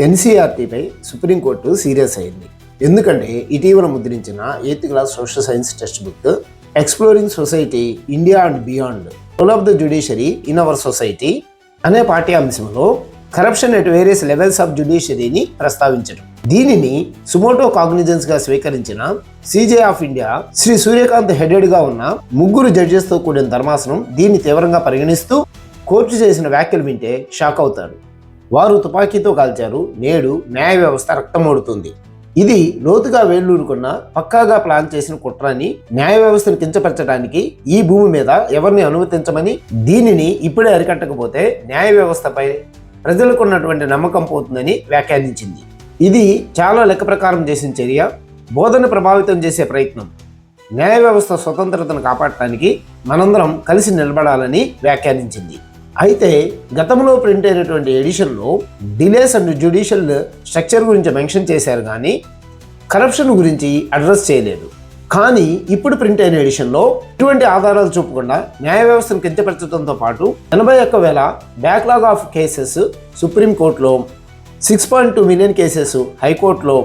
ఎన్సీఆర్టీపై supreme court serious అయింది. ఎందుకంటే ఇటీవల ముద్రించిన 8th class social science text book exploring society India and beyond role of the judiciary in our society అనే పాఠ్యాంశంలో corruption at various levels of జ్యుడిషియరీని ప్రస్తావించడం. దీనిని సుమోటో కాగ్నిజెన్స్ గా స్వీకరించిన CJ of India Shri Suryakant headed గా ఉన్న 3 జడ్జెస్ తో కూడిన ధర్మాసనం దీన్ని తీవ్రంగా పరిగణిస్తూ కోర్టు చేసిన వ్యాఖ్యలు వింటే షాక్ అవుతారు. వారు తుపాకీతో కాల్చారు, నేడు న్యాయ వ్యవస్థ రక్తమోడుతుంది. ఇది లోతుగా వేళ్లూరుకున్న పక్కాగా ప్లాన్ చేసిన కుట్రని, న్యాయ వ్యవస్థను కించపరచడానికి ఈ భూమి మీద ఎవరిని అనుమతించమని, దీనిని ఇప్పుడే అరికట్టకపోతే న్యాయ వ్యవస్థపై ప్రజలకు ఉన్నటువంటి నమ్మకం పోతుందని వ్యాఖ్యానించింది. ఇది చాలా లెక్క ప్రకారం చేసిన చర్య, బోధన ప్రభావితం చేసే ప్రయత్నం. న్యాయ వ్యవస్థ స్వతంత్రతను కాపాడటానికి మనందరం కలిసి నిలబడాలని వ్యాఖ్యానించింది. అయితే గతంలో ప్రింట్ అయినటువంటి ఎడిషన్లో డిలేస్ అండ్ జ్యుడిషియల్ స్ట్రక్చర్ గురించి మెన్షన్ చేశారు, కానీ కరప్షన్ గురించి అడ్రస్ చేయలేదు. కానీ ఇప్పుడు ప్రింట్ అయిన ఎడిషన్లో ఇటువంటి ఆధారాలు చూపకుండా న్యాయ వ్యవస్థను కించపరచడంతో పాటు 81,000 బ్యాక్లాగ్ ఆఫ్ కేసెస్ సుప్రీంకోర్టులో, 6.2 మిలియన్ కేసెస్ హైకోర్టులో,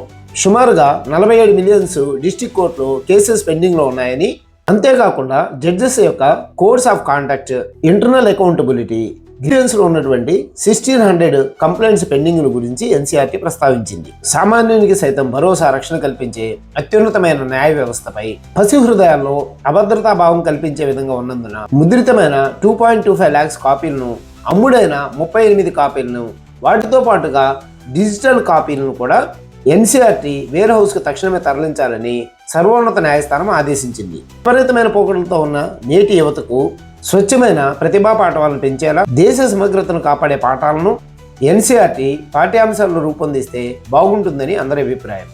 సుమారుగా 47 మిలియన్స్ డిస్ట్రిక్ట్ కోర్టులో కేసెస్ పెండింగ్లో ఉన్నాయని, అంతేకాకుండా జడ్జెస్ యొక్క codes of conduct, internal accountability, grievance లో ఉన్నటువంటి 1600 కంప్లైంట్స్ పెండింగ్ గురించి ఎన్సీఆర్టీ ప్రస్తావించింది. సామాన్యునికి సైతం భరోసా, రక్షణ కల్పించే అత్యున్నతమైన న్యాయ వ్యవస్థపై పసి హృదయాల్లో అభద్రతా భావం కల్పించే విధంగా ఉన్నందున ముద్రితమైన 2.25 lakhs కాపీలను, అమ్ముడైన 38 కాపీలను, వాటితో పాటుగా డిజిటల్ కాపీలను కూడా ఎన్సీఆర్టీ వేర్ హౌస్ కు తక్షణమే తరలించాలని సర్వోన్నత న్యాయస్థానం ఆదేశించింది. విపరీతమైన పోకడలతో ఉన్న నేటి యువతకు స్వచ్ఛమైన ప్రతిభా పాఠవాలను పెంచేలా దేశ సమగ్రతను కాపాడే పాఠాలను ఎన్సీఆర్టీ పాఠ్యాంశాలను రూపొందిస్తే బాగుంటుందని అందరి అభిప్రాయం.